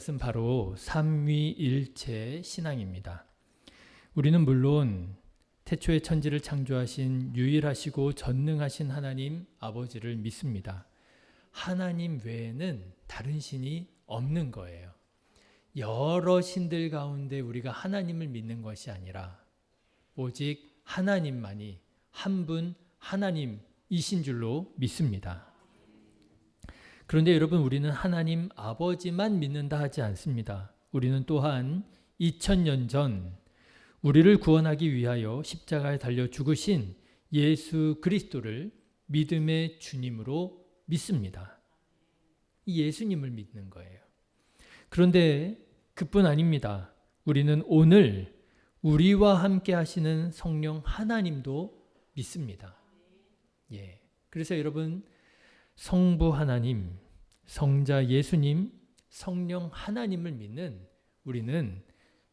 것은 바로 삼위일체 신앙입니다. 우리는 물론 태초에 천지를 창조하신 유일하시고 전능하신 하나님 아버지를 믿습니다. 하나님 외에는 다른 신이 없는 거예요. 여러 신들 가운데 우리가 하나님을 믿는 것이 아니라 오직 하나님만이 한 분 하나님이신 줄로 믿습니다. 그런데 여러분, 우리는 하나님 아버지만 믿는다 하지 않습니다. 우리는 또한 2000년 전 우리를 구원하기 위하여 십자가에 달려 죽으신 예수 그리스도를 믿음의 주님으로 믿습니다. 이 예수님을 믿는 거예요. 그런데 그뿐 아닙니다. 우리는 오늘 우리와 함께 하시는 성령 하나님도 믿습니다. 그래서 여러분, 성부 하나님, 성자 예수님, 성령 하나님을 믿는 우리는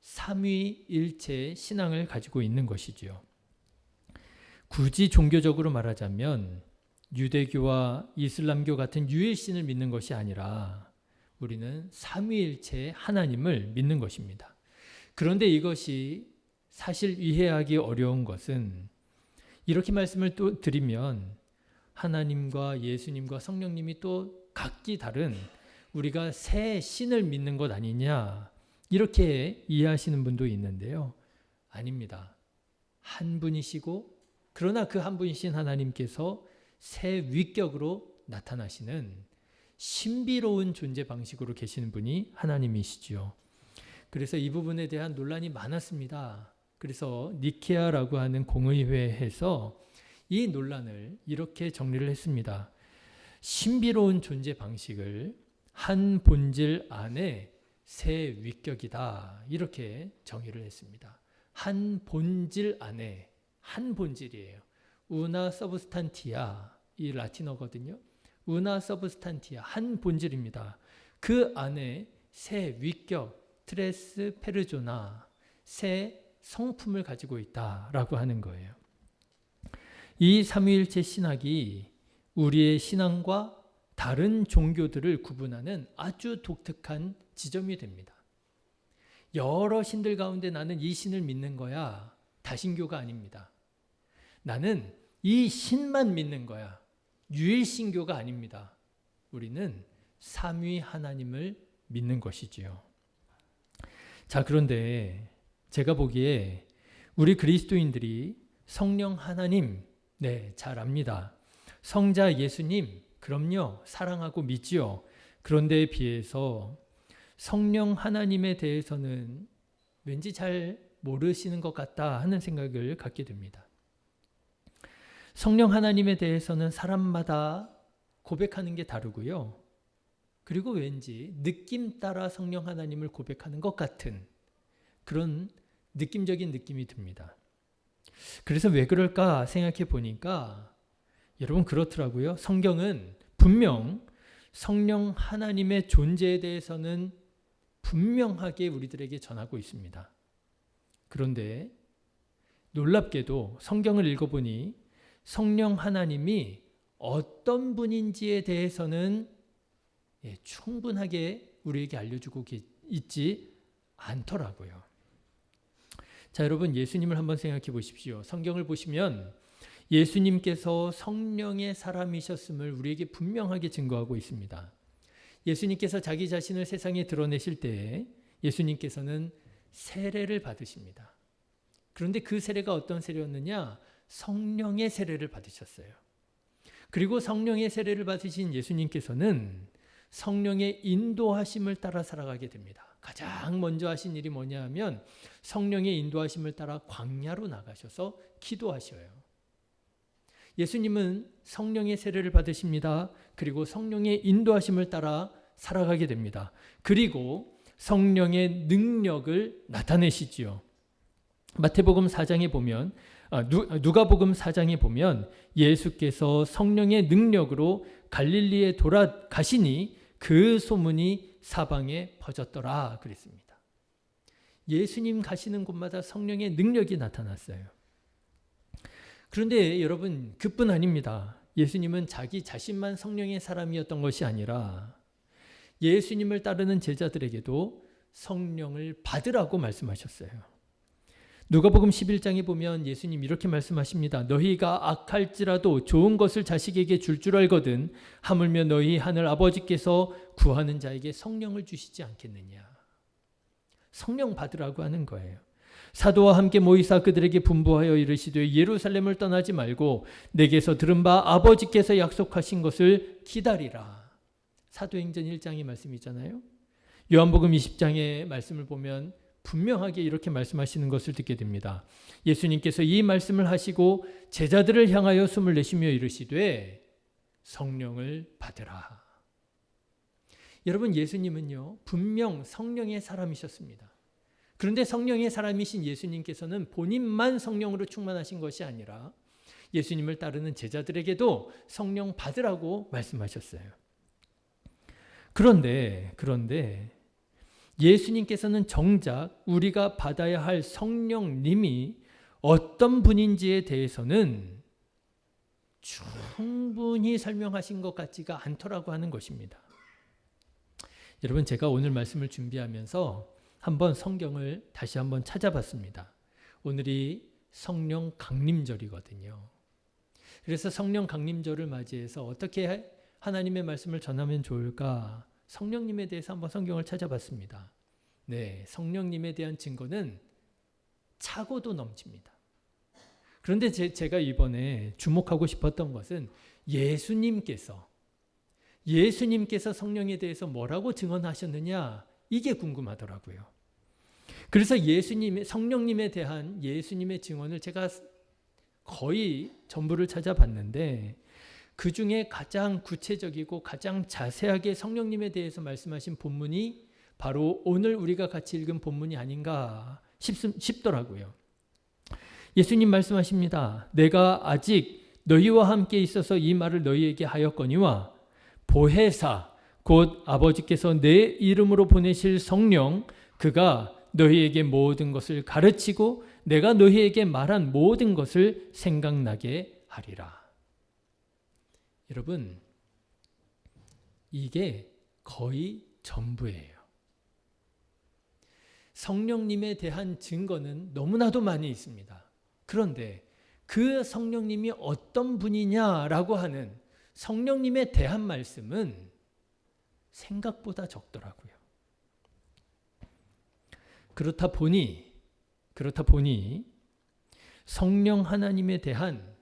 삼위일체의 신앙을 가지고 있는 것이지요. 굳이 종교적으로 말하자면 유대교와 이슬람교 같은 유일신을 믿는 것이 아니라 우리는 삼위일체의 하나님을 믿는 것입니다. 그런데 이것이 사실 이해하기 어려운 것은 이렇게 말씀을 또 드리면 하나님과 예수님과 성령님이 또 각기 다른 우리가 세 신을 믿는 것 아니냐, 이렇게 이해하시는 분도 있는데요. 아닙니다. 한 분이시고 그러나 그 한 분이신 하나님께서 세 위격으로 나타나시는 신비로운 존재 방식으로 계시는 분이 하나님이시지요. 그래서 이 부분에 대한 논란이 많았습니다. 그래서 니케아라고 하는 공의회에서 이 논란을 이렇게 정리를 했습니다. 신비로운 존재 방식을 한 본질 안에 세 위격이다, 이렇게 정의를 했습니다. 한 본질 안에, 한 본질이에요. 우나 서브스탄티아, 이 라틴어거든요. 우나 서브스탄티아, 한 본질입니다. 그 안에 세 위격, 트레스 페르조나, 세 성품을 가지고 있다라고 하는 거예요. 이 삼위일체 신학이 우리의 신앙과 다른 종교들을 구분하는 아주 독특한 지점이 됩니다. 여러 신들 가운데 나는 이 신을 믿는 거야, 다신교가 아닙니다. 나는 이 신만 믿는 거야, 유일신교가 아닙니다. 우리는 삼위 하나님을 믿는 것이지요. 자, 그런데 제가 보기에 우리 그리스도인들이 성령 하나님, 잘 압니다. 성자 예수님, 그럼요, 사랑하고 믿지요. 그런데 비해서 성령 하나님에 대해서는 왠지 잘 모르시는 것 같다 하는 생각을 갖게 됩니다. 성령 하나님에 대해서는 사람마다 고백하는 게 다르고요. 그리고 왠지 느낌 따라 성령 하나님을 고백하는 것 같은 그런 느낌적인 느낌이 듭니다. 그래서 왜 그럴까 생각해 보니까 여러분, 그렇더라고요. 성경은 분명 성령 하나님의 존재에 대해서는 분명하게 우리들에게 전하고 있습니다. 그런데 놀랍게도 성경을 읽어보니 성령 하나님이 어떤 분인지에 대해서는 충분하게 우리에게 알려주고 있지 않더라고요. 자, 여러분, 예수님을 한번 생각해 보십시오. 성경을 보시면 예수님께서 성령의 사람이셨음을 우리에게 분명하게 증거하고 있습니다. 예수님께서 자기 자신을 세상에 드러내실 때에 예수님께서는 세례를 받으십니다. 그런데 그 세례가 어떤 세례였느냐? 성령의 세례를 받으셨어요. 그리고 성령의 세례를 받으신 예수님께서는 성령의 인도하심을 따라 살아가게 됩니다. 가장 먼저 하신 일이 뭐냐 하면 성령의 인도하심을 따라 광야로 나가셔서 기도하셔요. 예수님은 성령의 세례를 받으십니다. 그리고 성령의 인도하심을 따라 살아가게 됩니다. 그리고 성령의 능력을 나타내시지요. 마태복음 4장에 보면, 누가복음 4장에 보면 예수께서 성령의 능력으로 갈릴리에 돌아가시니 그 소문이 사방에 퍼졌더라 그랬습니다. 예수님 가시는 곳마다 성령의 능력이 나타났어요. 그런데 여러분, 그뿐 아닙니다. 예수님은 자기 자신만 성령의 사람이었던 것이 아니라 예수님을 따르는 제자들에게도 성령을 받으라고 말씀하셨어요. 누가복음 11장에 보면 예수님 이렇게 말씀하십니다. 너희가 악할지라도 좋은 것을 자식에게 줄 알거든 하물며 너희 하늘 아버지께서 구하는 자에게 성령을 주시지 않겠느냐. 성령 받으라고 하는 거예요. 사도와 함께 모이사 그들에게 분부하여 이르시되 예루살렘을 떠나지 말고 내게서 들은 바 아버지께서 약속하신 것을 기다리라. 사도행전 1장의 말씀이잖아요. 요한복음 20장의 말씀을 보면 분명하게 이렇게 말씀하시는 것을 듣게 됩니다. 예수님께서 이 말씀을 하시고 제자들을 향하여 숨을 내쉬며 이르시되 성령을 받으라. 여러분, 예수님은요 분명 성령의 사람이셨습니다. 그런데 성령의 사람이신 예수님께서는 본인만 성령으로 충만하신 것이 아니라 예수님을 따르는 제자들에게도 성령 받으라고 말씀하셨어요. 그런데 예수님께서는 정작 우리가 받아야 할 성령님이 어떤 분인지에 대해서는 충분히 설명하신 것 같지가 않더라고 하는 것입니다. 여러분, 제가 오늘 말씀을 준비하면서 한번 성경을 다시 한번 찾아봤습니다. 오늘이 성령 강림절이거든요. 그래서 성령 강림절을 맞이해서 어떻게 하나님의 말씀을 전하면 좋을까? 성령님에 대해서 한번 성경을 찾아봤습니다. 네, 성령님에 대한 증거는 차고도 넘칩니다. 그런데 제가 이번에 주목하고 싶었던 것은 예수님께서 성령에 대해서 뭐라고 증언하셨느냐, 이게 궁금하더라고요. 그래서 성령님에 대한 예수님의 증언을 제가 거의 전부를 찾아봤는데 그 중에 가장 구체적이고 가장 자세하게 성령님에 대해서 말씀하신 본문이 바로 오늘 우리가 같이 읽은 본문이 아닌가 싶더라고요. 예수님 말씀하십니다. 내가 아직 너희와 함께 있어서 이 말을 너희에게 하였거니와 보혜사 곧 아버지께서 내 이름으로 보내실 성령 그가 너희에게 모든 것을 가르치고 내가 너희에게 말한 모든 것을 생각나게 하리라. 여러분, 이게 거의 전부예요. 성령님에 대한 증거는 너무나도 많이 있습니다. 그런데 그 성령님이 어떤 분이냐라고 하는 성령님에 대한 말씀은 생각보다 적더라고요. 그렇다 보니 성령 하나님에 대한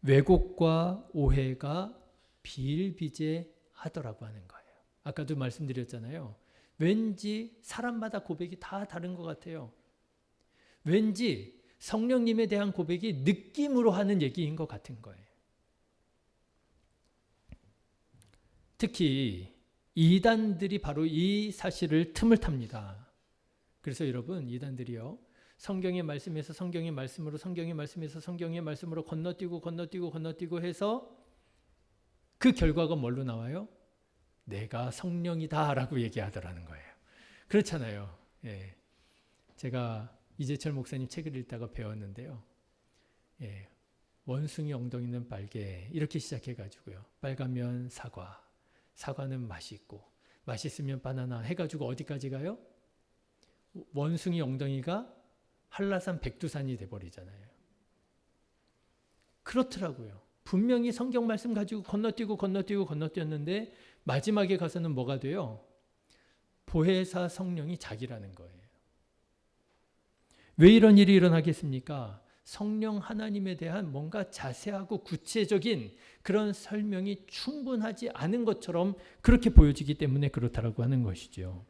왜곡과 오해가 비일비재하더라고 하는 거예요. 아까도 말씀드렸잖아요. 왠지 사람마다 고백이 다 다른 것 같아요. 왠지 성령님에 대한 고백이 느낌으로 하는 얘기인 것 같은 거예요. 특히 이단들이 바로 이 사실을 틈을 탑니다. 그래서 여러분, 이단들이요, 성경의 말씀에서 성경의 말씀으로, 성경의 말씀에서 성경의 말씀으로 건너뛰고 해서 그 결과가 뭘로 나와요? 내가 성령이다 라고 얘기하더라는 거예요. 그렇잖아요. 예. 제가 이재철 목사님 책을 읽다가 배웠는데요. 예. 원숭이 엉덩이는 빨개 이렇게 시작해가지고요. 빨가면 사과, 사과는 맛있고, 맛있으면 바나나 해가지고 어디까지 가요? 원숭이 엉덩이가 한라산 백두산이 돼버리잖아요. 그렇더라고요. 분명히 성경 말씀 가지고 건너뛰었는데 마지막에 가서는 뭐가 돼요? 보혜사 성령이 자기라는 거예요. 왜 이런 일이 일어나겠습니까? 성령 하나님에 대한 뭔가 자세하고 구체적인 그런 설명이 충분하지 않은 것처럼 그렇게 보여지기 때문에 그렇다라고 하는 것이죠.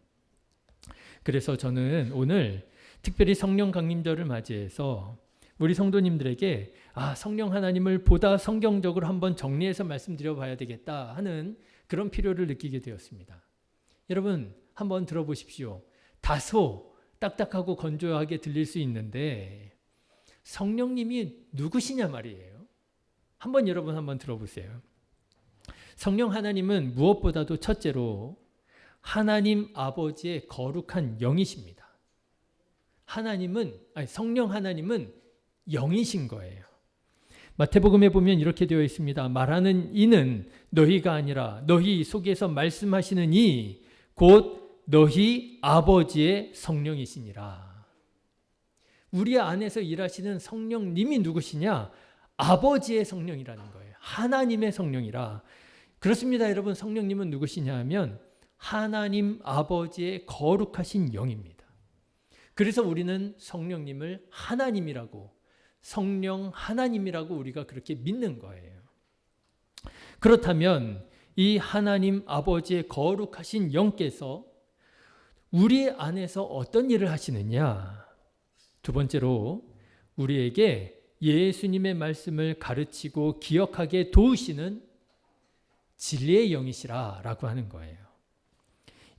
그래서 저는 오늘 특별히 성령 강림절을 맞이해서 우리 성도님들에게 성령 하나님을 보다 성경적으로 한번 정리해서 말씀드려 봐야 되겠다 하는 그런 필요를 느끼게 되었습니다. 여러분, 한번 들어보십시오. 다소 딱딱하고 건조하게 들릴 수 있는데 성령님이 누구시냐 말이에요. 여러분 한번 들어보세요. 성령 하나님은 무엇보다도 첫째로 하나님 아버지의 거룩한 영이십니다. 성령 하나님은 영이신 거예요. 마태복음에 보면 이렇게 되어 있습니다. 말하는 이는 너희가 아니라 너희 속에서 말씀하시는 이 곧 너희 아버지의 성령이시니라. 우리 안에서 일하시는 성령님이 누구시냐? 아버지의 성령이라는 거예요. 하나님의 성령이라. 그렇습니다, 여러분. 성령님은 누구시냐 하면 하나님 아버지의 거룩하신 영입니다. 그래서 우리는 성령님을 하나님이라고, 성령 하나님이라고 우리가 그렇게 믿는 거예요. 그렇다면 이 하나님 아버지의 거룩하신 영께서 우리 안에서 어떤 일을 하시느냐? 두 번째로 우리에게 예수님의 말씀을 가르치고 기억하게 도우시는 진리의 영이시라 라고 하는 거예요.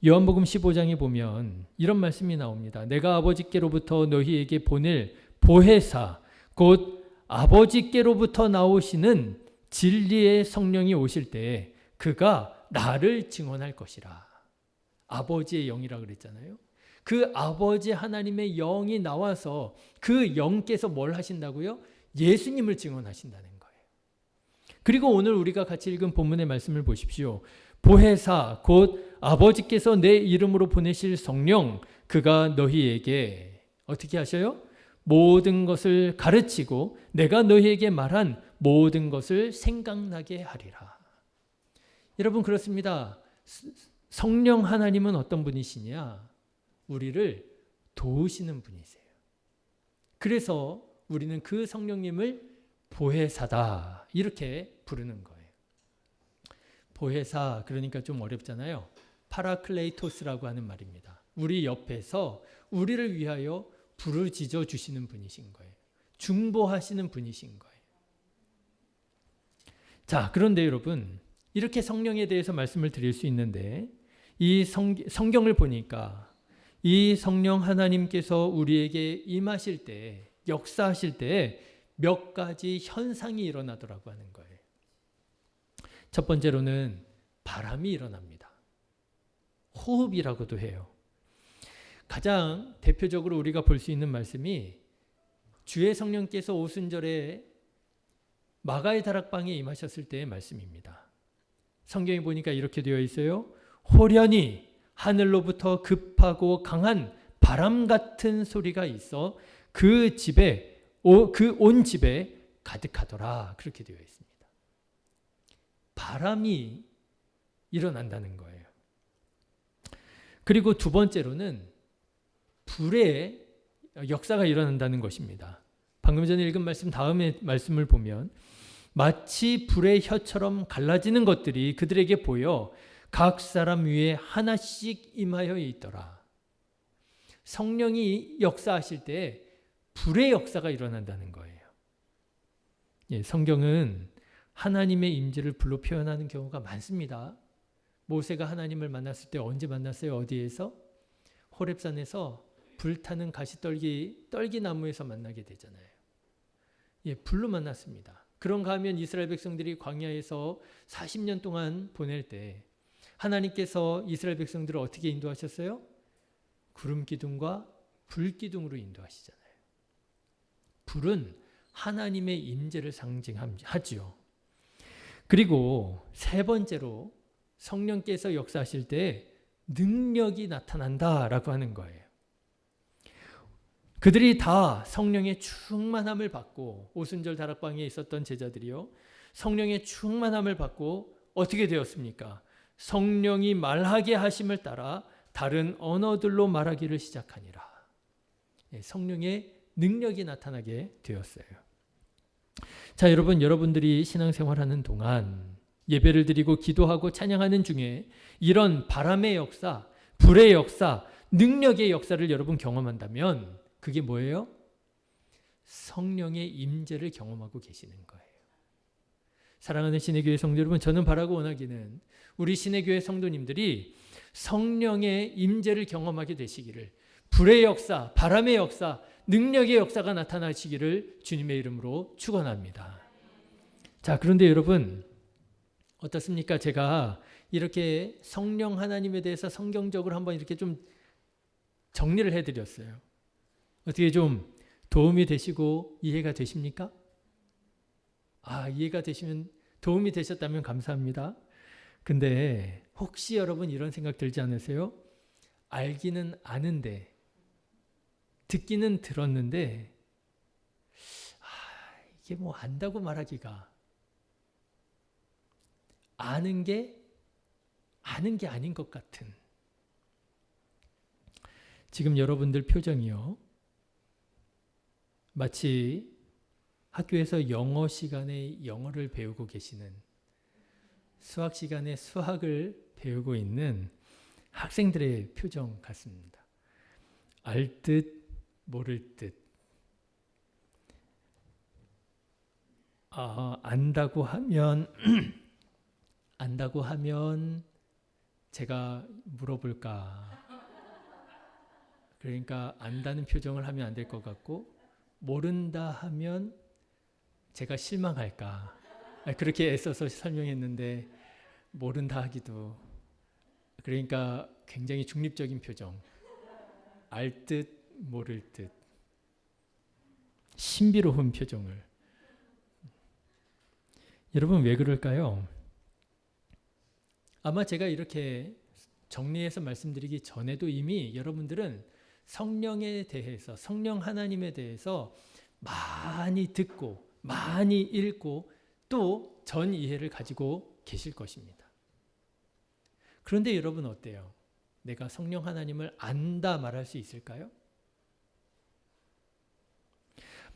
요한복음 15장에 보면 이런 말씀이 나옵니다. 내가 아버지께로부터 너희에게 보낼 보혜사 곧 아버지께로부터 나오시는 진리의 성령이 오실 때 그가 나를 증언할 것이라. 아버지의 영이라 그랬잖아요. 그 아버지 하나님의 영이 나와서 그 영께서 뭘 하신다고요? 예수님을 증언하신다는 거예요. 그리고 오늘 우리가 같이 읽은 본문의 말씀을 보십시오. 보혜사 곧 아버지께서 내 이름으로 보내실 성령 그가 너희에게 어떻게 하셔요? 모든 것을 가르치고 내가 너희에게 말한 모든 것을 생각나게 하리라. 여러분 그렇습니다. 성령 하나님은 어떤 분이시냐? 우리를 도우시는 분이세요. 그래서 우리는 그 성령님을 보혜사다 이렇게 부르는 거예요. 보혜사 그러니까 좀 어렵잖아요. 파라클레이토스라고 하는 말입니다. 우리 옆에서 우리를 위하여 부르짖어 주시는 분이신 거예요. 중보하시는 분이신 거예요. 자, 그런데 여러분 이렇게 성령에 대해서 말씀을 드릴 수 있는데 이 성경을 보니까 이 성령 하나님께서 우리에게 임하실 때, 역사하실 때 몇 가지 현상이 일어나더라고 하는 거예요. 첫 번째로는 바람이 일어납니다. 호흡이라고도 해요. 가장 대표적으로 우리가 볼 수 있는 말씀이 주의 성령께서 오순절에 마가의 다락방에 임하셨을 때의 말씀입니다. 성경에 보니까 이렇게 되어 있어요. 호련히 하늘로부터 급하고 강한 바람 같은 소리가 있어 그 집에 그 온 집에 가득하더라. 그렇게 되어 있습니다. 바람이 일어난다는 거예요. 그리고 두 번째로는 불의 역사가 일어난다는 것입니다. 방금 전에 읽은 말씀 다음에 말씀을 보면 마치 불의 혀처럼 갈라지는 것들이 그들에게 보여 각 사람 위에 하나씩 임하여 있더라. 성령이 역사하실 때 불의 역사가 일어난다는 거예요. 예, 성경은 하나님의 임재를 불로 표현하는 경우가 많습니다. 모세가 하나님을 만났을 때 언제 만났어요? 어디에서? 호렙산에서 불타는 가시떨기 나무에서 만나게 되잖아요. 예, 불로 만났습니다. 그런가 하면 이스라엘 백성들이 광야에서 40년 동안 보낼 때 하나님께서 이스라엘 백성들을 어떻게 인도하셨어요? 구름 기둥과 불 기둥으로 인도하시잖아요. 불은 하나님의 임재를 상징하지요. 그리고 세 번째로 성령께서 역사하실 때 능력이 나타난다라고 하는 거예요. 그들이 다 성령의 충만함을 받고 오순절 다락방에 있었던 제자들이요. 성령의 충만함을 받고 어떻게 되었습니까? 성령이 말하게 하심을 따라 다른 언어들로 말하기를 시작하니라. 성령의 능력이 나타나게 되었어요. 자, 여러분들이 신앙생활하는 동안 예배를 드리고 기도하고 찬양하는 중에 이런 바람의 역사, 불의 역사, 능력의 역사를 여러분 경험한다면 그게 뭐예요? 성령의 임재를 경험하고 계시는 거예요. 사랑하는 신의교회 성도 여러분, 저는 바라고 원하기는 우리 신의교회 성도님들이 성령의 임재를 경험하게 되시기를, 불의 역사, 바람의 역사, 능력의 역사가 나타나시기를 주님의 이름으로 축원합니다. 자, 그런데 여러분 어떻습니까? 제가 이렇게 성령 하나님에 대해서 성경적으로 한번 이렇게 좀 정리를 해드렸어요. 어떻게 좀 도움이 되시고 이해가 되십니까? 이해가 되시면 도움이 되셨다면 감사합니다. 근데 혹시 여러분 이런 생각 들지 않으세요? 알기는 아는데, 듣기는 들었는데 이게 뭐 안다고 말하기가, 아는 게 아닌 것 같은, 지금 여러분들 표정이요, 마치 학교에서 영어 시간에 영어를 배우고 계시는, 수학 시간에 수학을 배우고 있는 학생들의 표정 같습니다. 알 듯 모를 듯. 안다고 하면 안다고 하면 제가 물어볼까. 그러니까 안다는 표정을 하면 안 될 것 같고, 모른다 하면 제가 실망할까. 그렇게 애써서 설명했는데 모른다 하기도. 그러니까 굉장히 중립적인 표정. 알 듯 모를 듯. 신비로운 표정을. 여러분 왜 그럴까요? 아마 제가 이렇게 정리해서 말씀드리기 전에도 이미 여러분들은 성령에 대해서, 성령 하나님에 대해서 많이 듣고 많이 읽고 또 전 이해를 가지고 계실 것입니다. 그런데 여러분 어때요? 내가 성령 하나님을 안다 말할 수 있을까요?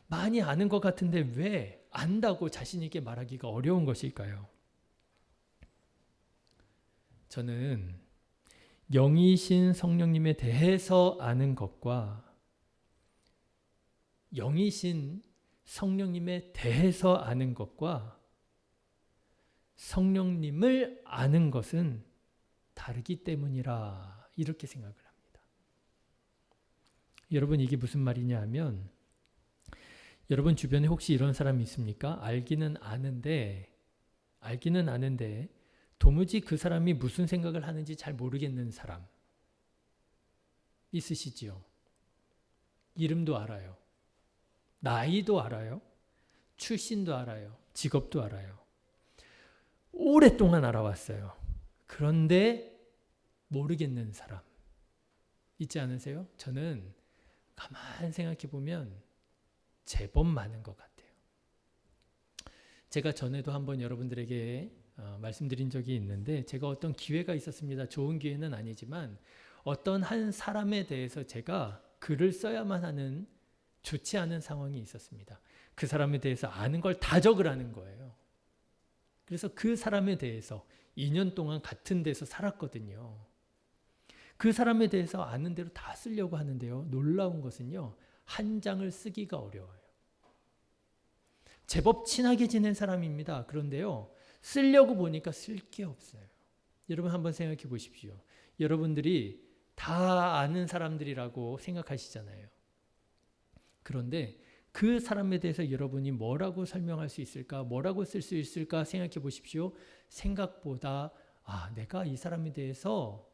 많이 아는 것 같은데 왜 안다고 자신 있게 말하기가 어려운 것일까요? 저는 영이신 성령님에 대해서 아는 것과 영이신 성령님에 대해서 아는 것과 성령님을 아는 것은 다르기 때문이라, 이렇게 생각을 합니다. 여러분 이게 무슨 말이냐 하면, 여러분 주변에 혹시 이런 사람이 있습니까? 알기는 아는데 도무지 그 사람이 무슨 생각을 하는지 잘 모르겠는 사람 있으시지요? 이름도 알아요. 나이도 알아요. 출신도 알아요. 직업도 알아요. 오랫동안 알아왔어요. 그런데 모르겠는 사람 있지 않으세요? 저는 가만 생각해 보면 제법 많은 것 같아요. 제가 전에도 한번 여러분들에게 말씀드린 적이 있는데, 제가 어떤 기회가 있었습니다. 좋은 기회는 아니지만 어떤 한 사람에 대해서 제가 글을 써야만 하는 좋지 않은 상황이 있었습니다. 그 사람에 대해서 아는 걸 다 적으라는 거예요. 그래서 그 사람에 대해서 2년 동안 같은 데서 살았거든요. 그 사람에 대해서 아는 대로 다 쓰려고 하는데요. 놀라운 것은요, 한 장을 쓰기가 어려워요. 제법 친하게 지낸 사람입니다. 그런데요, 쓰려고 보니까 쓸 게 없어요. 여러분 한번 생각해 보십시오. 여러분들이 다 아는 사람들이라고 생각하시잖아요. 그런데 그 사람에 대해서 여러분이 뭐라고 설명할 수 있을까, 뭐라고 쓸 수 있을까 생각해 보십시오. 생각보다 내가 이 사람에 대해서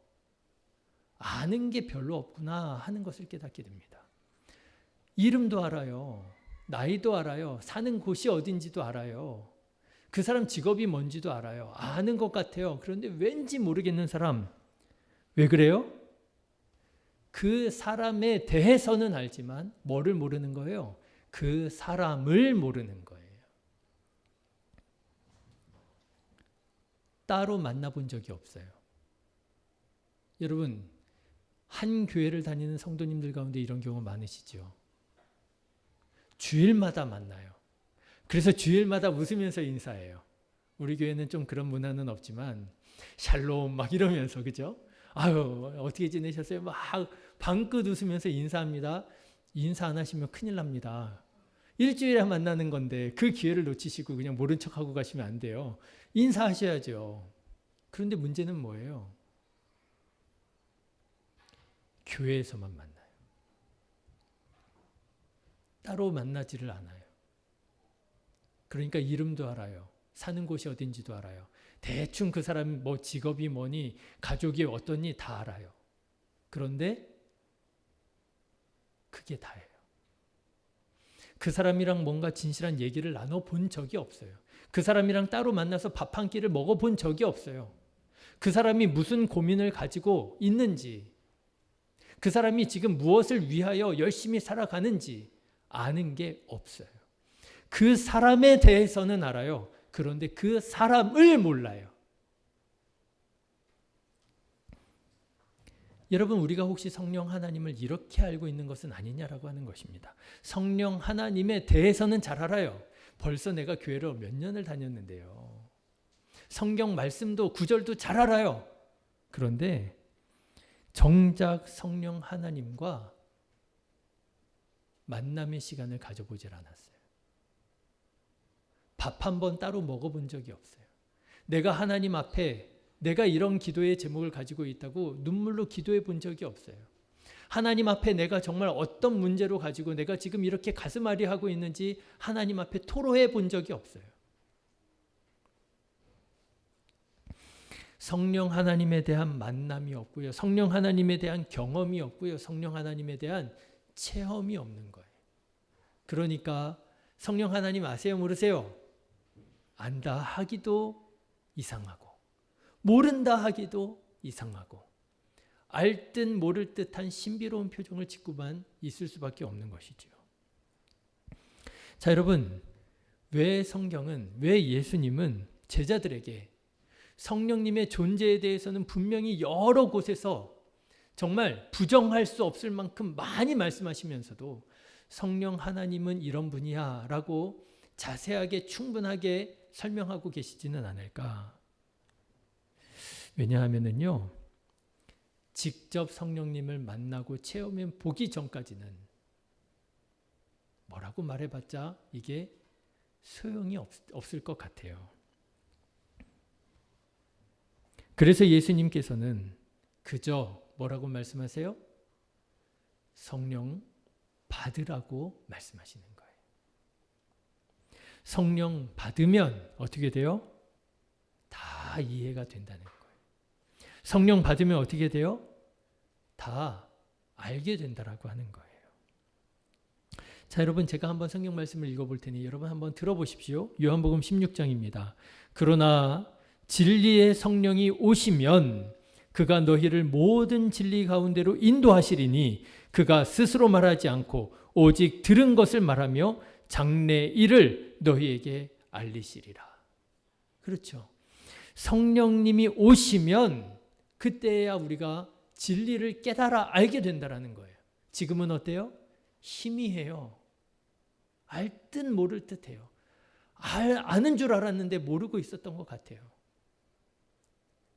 아는 게 별로 없구나 하는 것을 깨닫게 됩니다. 이름도 알아요. 나이도 알아요. 사는 곳이 어딘지도 알아요. 그 사람 직업이 뭔지도 알아요. 아는 것 같아요. 그런데 왠지 모르겠는 사람. 왜 그래요? 그 사람에 대해서는 알지만 뭐를 모르는 거예요? 그 사람을 모르는 거예요. 따로 만나본 적이 없어요. 여러분, 한 교회를 다니는 성도님들 가운데 이런 경우 많으시죠? 주일마다 만나요. 그래서 주일마다 웃으면서 인사해요. 우리 교회는 좀 그런 문화는 없지만 샬롬 막 이러면서, 그죠? 아유 어떻게 지내셨어요? 막 방긋 웃으면서 인사합니다. 인사 안 하시면 큰일 납니다. 일주일에 만나는 건데 그 기회를 놓치시고 그냥 모른 척하고 가시면 안 돼요. 인사하셔야죠. 그런데 문제는 뭐예요? 교회에서만 만나요. 따로 만나지를 않아요. 그러니까 이름도 알아요. 사는 곳이 어딘지도 알아요. 대충 그 사람 뭐 직업이 뭐니, 가족이 어떠니 다 알아요. 그런데 그게 다예요. 그 사람이랑 뭔가 진실한 얘기를 나눠본 적이 없어요. 그 사람이랑 따로 만나서 밥 한 끼를 먹어본 적이 없어요. 그 사람이 무슨 고민을 가지고 있는지, 그 사람이 지금 무엇을 위하여 열심히 살아가는지 아는 게 없어요. 그 사람에 대해서는 알아요. 그런데 그 사람을 몰라요. 여러분, 우리가 혹시 성령 하나님을 이렇게 알고 있는 것은 아니냐라고 하는 것입니다. 성령 하나님에 대해서는 잘 알아요. 벌써 내가 교회를 몇 년을 다녔는데요. 성경 말씀도 구절도 잘 알아요. 그런데 정작 성령 하나님과 만남의 시간을 가져보질 않았어요. 밥 한 번 따로 먹어본 적이 없어요. 내가 하나님 앞에 내가 이런 기도의 제목을 가지고 있다고 눈물로 기도해 본 적이 없어요. 하나님 앞에 내가 정말 어떤 문제로 가지고 내가 지금 이렇게 가슴앓이 하고 있는지 하나님 앞에 토로해 본 적이 없어요. 성령 하나님에 대한 만남이 없고요. 성령 하나님에 대한 경험이 없고요. 성령 하나님에 대한 체험이 없는 거예요. 그러니까 성령 하나님 아세요? 모르세요? 안다 하기도 이상하고 모른다 하기도 이상하고 알 듯 모를 듯한 신비로운 표정을 짓고만 있을 수밖에 없는 것이죠. 자, 여러분, 왜 성경은, 왜 예수님은 제자들에게 성령님의 존재에 대해서는 분명히 여러 곳에서 정말 부정할 수 없을 만큼 많이 말씀하시면서도 성령 하나님은 이런 분이야 라고 자세하게 충분하게 설명하고 계시지는 않을까? 왜냐하면요, 직접 성령님을 만나고 체험해 보기 전까지는 뭐라고 말해봤자 이게 소용이 없을 것 같아요. 그래서 예수님께서는 그저 뭐라고 말씀하세요? 성령 받으라고 말씀하시는 거예요. 성령 받으면 어떻게 돼요? 다 이해가 된다는 거예요. 성령 받으면 어떻게 돼요? 다 알게 된다라고 하는 거예요. 자, 여러분, 제가 한번 성경 말씀을 읽어볼 테니 여러분 한번 들어보십시오. 요한복음 16장입니다. 그러나 진리의 성령이 오시면 그가 너희를 모든 진리 가운데로 인도하시리니 그가 스스로 말하지 않고 오직 들은 것을 말하며 장래 일을 너희에게 알리시리라. 그렇죠. 성령님이 오시면 그때야 우리가 진리를 깨달아 알게 된다는 거예요. 지금은 어때요? 희미해요. 알 듯 모를 듯 해요. 아는 줄 알았는데 모르고 있었던 것 같아요.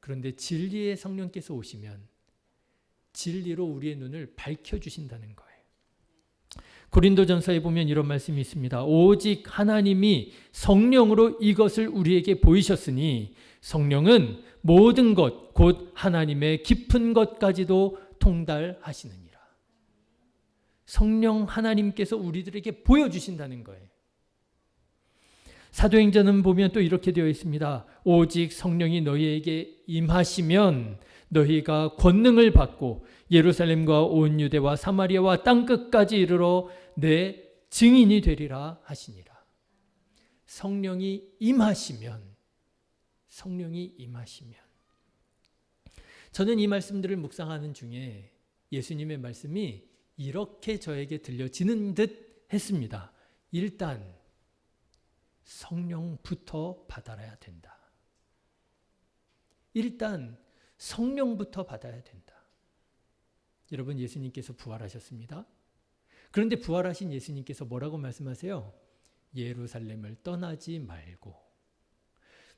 그런데 진리의 성령께서 오시면 진리로 우리의 눈을 밝혀주신다는 거예요. 고린도전서에 보면 이런 말씀이 있습니다. 오직 하나님이 성령으로 이것을 우리에게 보이셨으니 성령은 모든 것, 곧 하나님의 깊은 것까지도 통달하시느니라. 성령 하나님께서 우리들에게 보여주신다는 거예요. 사도행전은 보면 또 이렇게 되어 있습니다. 오직 성령이 너희에게 임하시면 너희가 권능을 받고 예루살렘과 온 유대와 사마리아와 땅끝까지 이르러 내 증인이 되리라 하시니라. 성령이 임하시면, 성령이 임하시면. 저는 이 말씀들을 묵상하는 중에 예수님의 말씀이 이렇게 저에게 들려지는 듯 했습니다. 일단 성령부터 받아야 된다. 일단 성령부터 받아야 된다. 여러분, 예수님께서 부활하셨습니다. 그런데 부활하신 예수님께서 뭐라고 말씀하세요? 예루살렘을 떠나지 말고.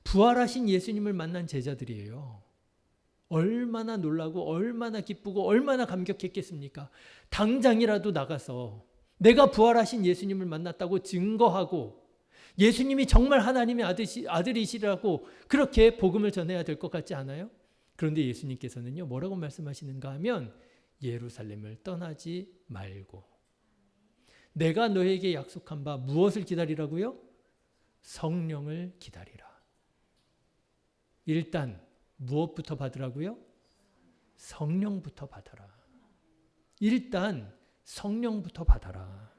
부활하신 예수님을 만난 제자들이에요. 얼마나 놀라고 얼마나 기쁘고 얼마나 감격했겠습니까? 당장이라도 나가서 내가 부활하신 예수님을 만났다고 증거하고 예수님이 정말 하나님의 아들이시라고 그렇게 복음을 전해야 될 것 같지 않아요? 그런데 예수님께서는요, 뭐라고 말씀하시는가 하면 예루살렘을 떠나지 말고 내가 너에게 약속한 바 무엇을 기다리라고요? 성령을 기다리라. 일단 무엇부터 받으라고요? 성령부터 받아라. 일단 성령부터 받아라.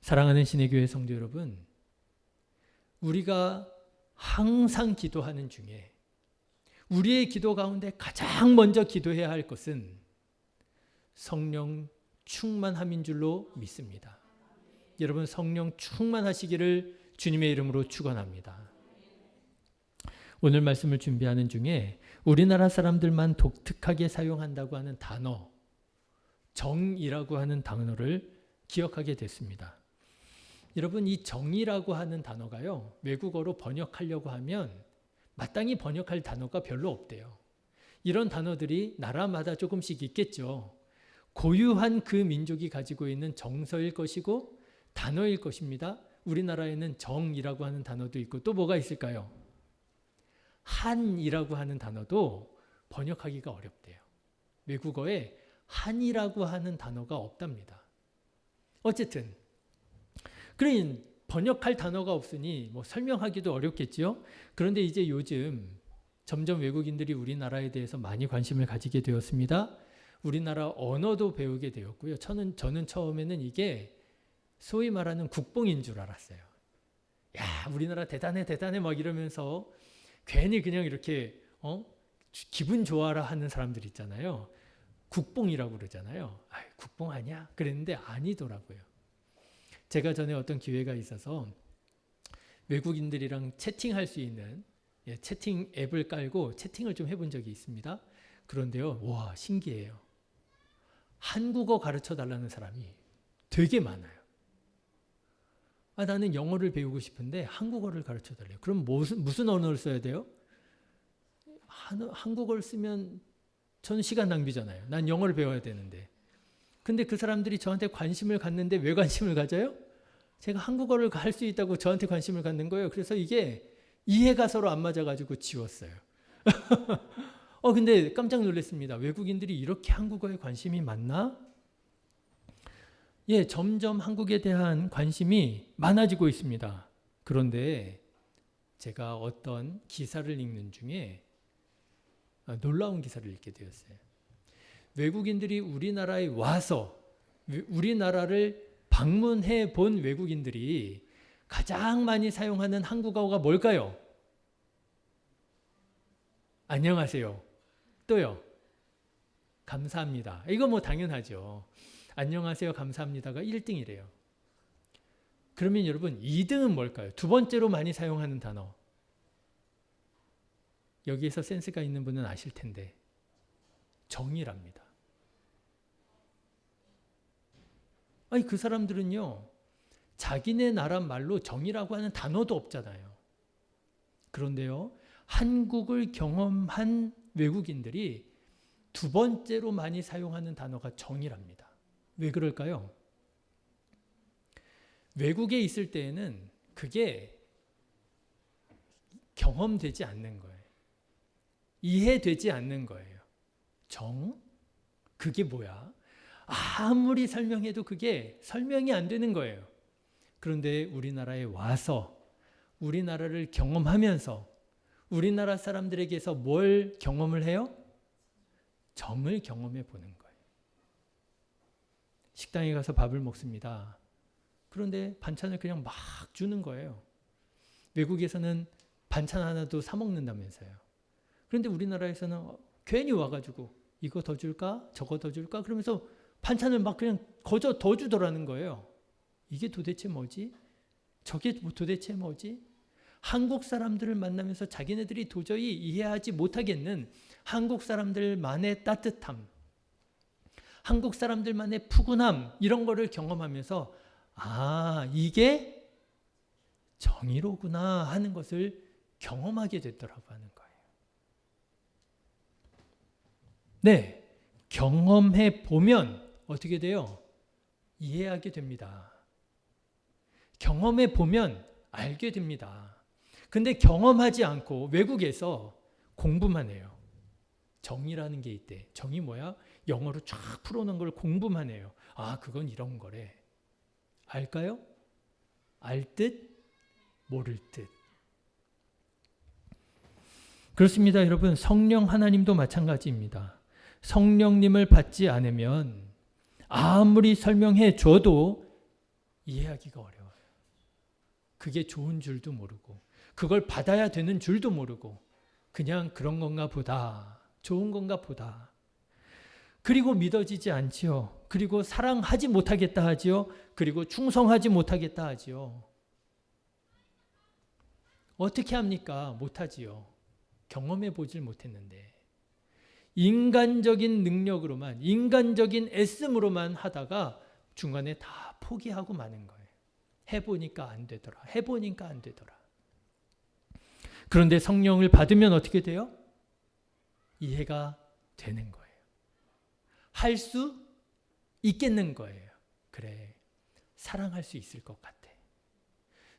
사랑하는 신의 교회 성도 여러분, 우리가 항상 기도하는 중에 우리의 기도 가운데 가장 먼저 기도해야 할 것은 성령 충만함인 줄로 믿습니다. 여러분, 성령 충만하시기를 주님의 이름으로 축원합니다. 오늘 말씀을 준비하는 중에 우리나라 사람들만 독특하게 사용한다고 하는 단어, 정이라고 하는 단어를 기억하게 됐습니다. 여러분, 이 정이라고 하는 단어가요, 외국어로 번역하려고 하면 마땅히 번역할 단어가 별로 없대요. 이런 단어들이 나라마다 조금씩 있겠죠. 고유한 그 민족이 가지고 있는 정서일 것이고 단어일 것입니다. 우리나라에는 정이라고 하는 단어도 있고 또 뭐가 있을까요? 한이라고 하는 단어도 번역하기가 어렵대요. 외국어에 한이라고 하는 단어가 없답니다. 어쨌든 그러니 번역할 단어가 없으니 뭐 설명하기도 어렵겠죠. 그런데 이제 요즘 점점 외국인들이 우리나라에 대해서 많이 관심을 가지게 되었습니다. 우리나라 언어도 배우게 되었고요. 저는 처음에는 이게 소위 말하는 국뽕인 줄 알았어요. 야, 우리나라 대단해 막 이러면서 괜히 그냥 이렇게 기분 좋아라 하는 사람들 있잖아요. 국뽕이라고 그러잖아요. 국뽕 아니야? 그랬는데 아니더라고요. 제가 전에 어떤 기회가 있어서 외국인들이랑 채팅할 수 있는 채팅 앱을 깔고 채팅을 좀 해본 적이 있습니다. 그런데요, 와, 신기해요. 한국어 가르쳐 달라는 사람이 되게 많아요. 나는 영어를 배우고 싶은데 한국어를 가르쳐 달래요. 그럼 무슨 언어를 써야 돼요? 한국어를 쓰면 저는 시간 낭비잖아요. 난 영어를 배워야 되는데. 근데 그 사람들이 저한테 관심을 갖는데 왜 관심을 가져요? 제가 한국어를 할 수 있다고 저한테 관심을 갖는 거예요. 그래서 이게 이해가 서로 안 맞아가지고 지웠어요. 근데 깜짝 놀랐습니다. 외국인들이 이렇게 한국어에 관심이 많나? 예, 점점 한국에 대한 관심이 많아지고 있습니다. 그런데 제가 어떤 기사를 읽는 중에 놀라운 기사를 읽게 되었어요. 외국인들이 우리나라에 와서 우리나라를 방문해 본 외국인들이 가장 많이 사용하는 한국어가 뭘까요? 안녕하세요. 또요. 감사합니다. 이거 뭐 당연하죠. 안녕하세요, 감사합니다가 1등이래요. 그러면 여러분 2등은 뭘까요? 두 번째로 많이 사용하는 단어. 여기에서 센스가 있는 분은 아실 텐데 정이랍니다. 그 사람들은요, 자기네 나라 말로 정이라고 하는 단어도 없잖아요. 그런데요, 한국을 경험한 외국인들이 두 번째로 많이 사용하는 단어가 정이랍니다. 왜 그럴까요? 외국에 있을 때에는 그게 경험되지 않는 거예요. 이해되지 않는 거예요. 정? 그게 뭐야? 아무리 설명해도 그게 설명이 안 되는 거예요. 그런데 우리나라에 와서 우리나라를 경험하면서 우리나라 사람들에게서 뭘 경험을 해요? 정을 경험해 보는 거예요. 식당에 가서 밥을 먹습니다. 그런데 반찬을 그냥 막 주는 거예요. 외국에서는 반찬 하나도 사 먹는다면서요. 그런데 우리나라에서는 괜히 와가지고 이거 더 줄까? 저거 더 줄까? 그러면서 반찬을 막 그냥 거저 더 주더라는 거예요. 이게 도대체 뭐지? 저게 도대체 뭐지? 한국 사람들을 만나면서 자기네들이 도저히 이해하지 못하겠는 한국 사람들만의 따뜻함, 한국 사람들만의 푸근함, 이런 거를 경험하면서 이게 정의로구나 하는 것을 경험하게 됐더라고 하는 거예요. 네, 경험해 보면 어떻게 돼요? 이해하게 됩니다. 경험해 보면 알게 됩니다. 근데 경험하지 않고 외국에서 공부만 해요. 정이라는 게 있대. 정이 뭐야? 영어로 쫙 풀어놓은 걸 공부만 해요. 그건 이런 거래. 알까요? 알 듯 모를 듯. 그렇습니다, 여러분. 성령 하나님도 마찬가지입니다. 성령님을 받지 않으면 아무리 설명해 줘도 이해하기가 어려워요. 그게 좋은 줄도 모르고 그걸 받아야 되는 줄도 모르고 그냥 그런 건가 보다, 좋은 건가 보다. 그리고 믿어지지 않지요. 그리고 사랑하지 못하겠다 하지요. 그리고 충성하지 못하겠다 하지요. 어떻게 합니까? 못하지요. 경험해 보질 못했는데. 인간적인 능력으로만, 인간적인 애씀으로만 하다가 중간에 다 포기하고 마는 거예요. 해보니까 안 되더라. 해보니까 안 되더라. 그런데 성령을 받으면 어떻게 돼요? 이해가 되는 거예요. 할 수 있겠는 거예요. 그래, 사랑할 수 있을 것 같아.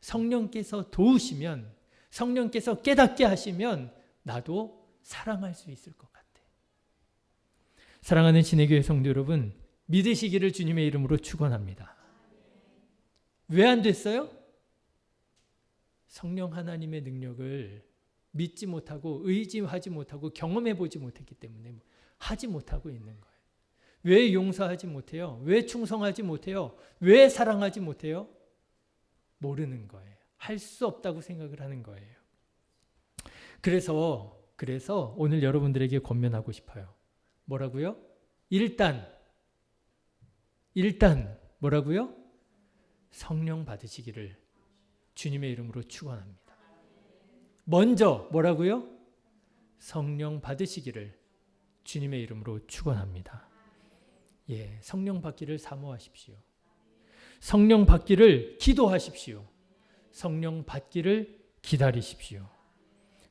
성령께서 도우시면, 성령께서 깨닫게 하시면 나도 사랑할 수 있을 것 같아. 사랑하는 신의교회 성도 여러분, 믿으시기를 주님의 이름으로 축원합니다. 왜 안 됐어요? 성령 하나님의 능력을 믿지 못하고 의지하지 못하고 경험해 보지 못했기 때문에 하지 못하고 있는 거예요. 왜 용서하지 못해요? 왜 충성하지 못해요? 왜 사랑하지 못해요? 모르는 거예요. 할 수 없다고 생각을 하는 거예요. 그래서 오늘 여러분들에게 권면하고 싶어요. 뭐라고요? 일단 뭐라고요? 성령 받으시기를 주님의 이름으로 축원합니다. 먼저 뭐라고요? 성령 받으시기를 주님의 이름으로 축원합니다. 예, 성령 받기를 사모하십시오. 성령 받기를 기도하십시오. 성령 받기를 기다리십시오.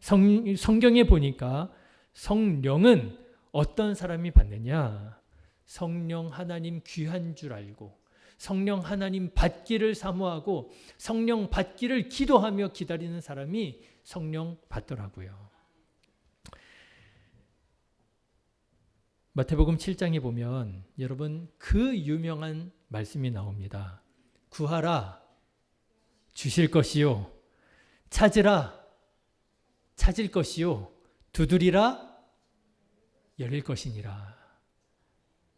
성경에 보니까 성령은 어떤 사람이 받느냐? 성령 하나님 귀한 줄 알고 성령 하나님 받기를 사모하고 성령 받기를 기도하며 기다리는 사람이 성령 받더라고요. 마태복음 7장에 보면 여러분 그 유명한 말씀이 나옵니다. 구하라 주실 것이요, 찾으라 찾을 것이요, 두드리라 열릴 것이니라.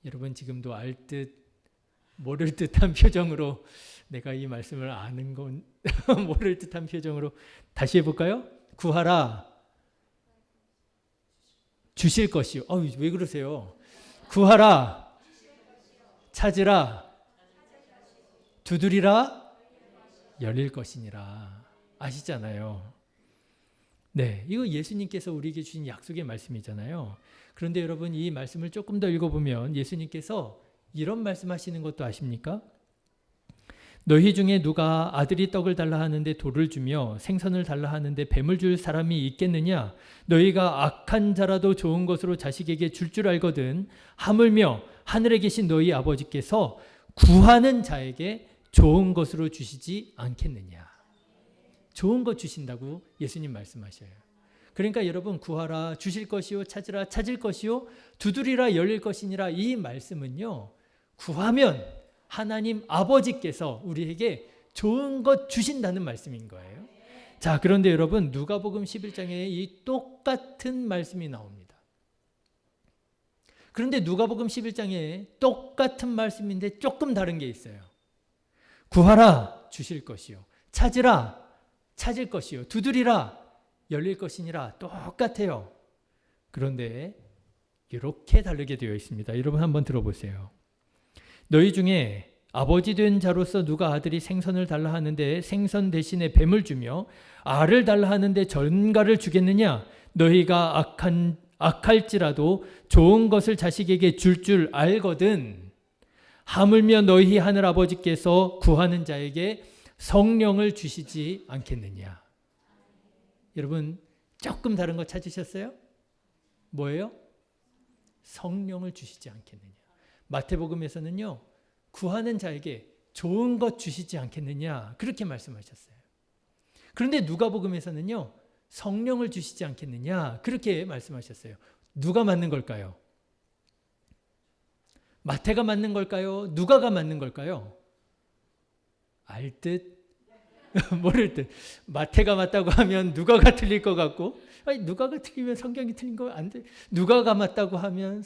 여러분 지금도 알 듯 모를 듯한 표정으로 내가 이 말씀을 아는 건 모를 듯한 표정으로 다시 해볼까요? 구하라 주실 것이요. 왜 그러세요? 구하라 찾으라 두드리라 열릴 것이니라. 아시잖아요. 네, 이거 예수님께서 우리에게 주신 약속의 말씀이잖아요. 그런데 여러분 이 말씀을 조금 더 읽어보면 예수님께서 이런 말씀하시는 것도 아십니까? 너희 중에 누가 아들이 떡을 달라 하는데 돌을 주며 생선을 달라 하는데 뱀을 줄 사람이 있겠느냐? 너희가 악한 자라도 좋은 것으로 자식에게 줄 알거든 하물며 하늘에 계신 너희 아버지께서 구하는 자에게 좋은 것으로 주시지 않겠느냐? 좋은 것 주신다고 예수님 말씀하셔요. 그러니까 여러분 구하라 주실 것이요, 찾으라 찾을 것이요, 두드리라 열릴 것이니라. 이 말씀은요, 구하면 하나님 아버지께서 우리에게 좋은 것 주신다는 말씀인 거예요. 자, 그런데 여러분 누가복음 11장에 이 똑같은 말씀이 나옵니다. 그런데 누가복음 11장에 똑같은 말씀인데 조금 다른 게 있어요. 구하라 주실 것이요, 찾으라 찾을 것이요, 두드리라 열릴 것이니라. 똑같아요. 그런데 이렇게 다르게 되어 있습니다. 여러분 한번 들어보세요. 너희 중에 아버지 된 자로서 누가 아들이 생선을 달라 하는데 생선 대신에 뱀을 주며 알을 달라 하는데 전갈을 주겠느냐? 너희가 악할지라도 좋은 것을 자식에게 줄 알거든 하물며 너희 하늘 아버지께서 구하는 자에게 성령을 주시지 않겠느냐? 여러분 조금 다른 거 찾으셨어요? 뭐예요? 성령을 주시지 않겠느냐? 마태복음에서는요, 구하는 자에게 좋은 것 주시지 않겠느냐 그렇게 말씀하셨어요. 그런데 누가복음에서는요, 성령을 주시지 않겠느냐 그렇게 말씀하셨어요. 누가 맞는 걸까요? 마태가 맞는 걸까요? 누가가 맞는 걸까요? 알 듯 모를 듯. 마태가 맞다고 하면 누가가 틀릴 것 같고, 누가가 틀리면 성경이 틀린 거 안 돼. 누가가 맞다고 하면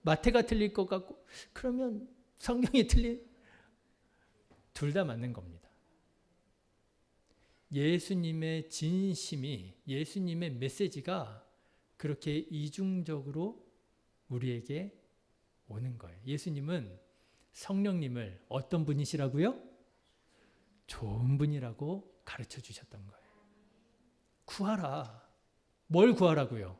마태가 틀릴 것 같고, 그러면 성경이 틀린. 둘 다 맞는 겁니다. 예수님의 진심이, 예수님의 메시지가 그렇게 이중적으로 우리에게 오는 거예요. 예수님은 성령님을 어떤 분이시라고요? 좋은 분이라고 가르쳐 주셨던 거예요. 구하라. 뭘 구하라고요?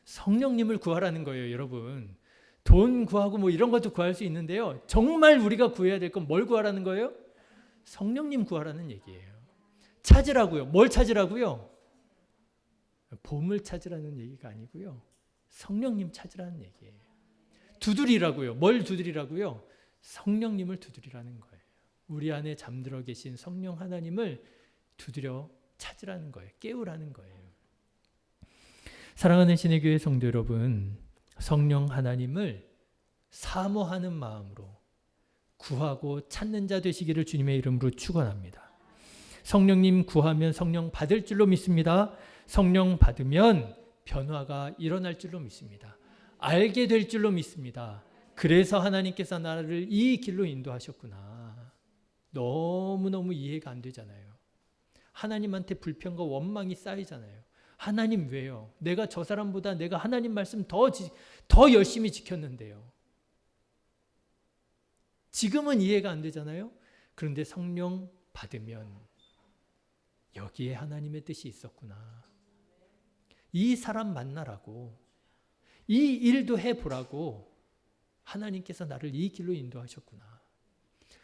성령님을 구하라는 거예요, 여러분. 돈 구하고 뭐 이런 것도 구할 수 있는데요. 정말 우리가 구해야 될 건 뭘 구하라는 거예요? 성령님 구하라는 얘기예요. 찾으라고요. 뭘 찾으라고요? 봄을 찾으라는 얘기가 아니고요. 성령님 찾으라는 얘기예요. 두드리라고요. 뭘 두드리라고요? 성령님을 두드리라는 거예요. 우리 안에 잠들어 계신 성령 하나님을 두드려 찾으라는 거예요. 깨우라는 거예요. 사랑하는 신의 교회 성도 여러분, 성령 하나님을 사모하는 마음으로 구하고 찾는 자 되시기를 주님의 이름으로 축원합니다. 성령님 구하면 성령 받을 줄로 믿습니다. 성령 받으면 변화가 일어날 줄로 믿습니다. 알게 될 줄로 믿습니다. 그래서 하나님께서 나를 이 길로 인도하셨구나. 너무너무 이해가 안 되잖아요. 하나님한테 불평과 원망이 쌓이잖아요. 하나님 왜요? 내가 저 사람보다 내가 하나님 말씀 더 열심히 지켰는데요. 지금은 이해가 안 되잖아요. 그런데 성령 받으면 여기에 하나님의 뜻이 있었구나. 이 사람 만나라고, 이 일도 해보라고 하나님께서 나를 이 길로 인도하셨구나.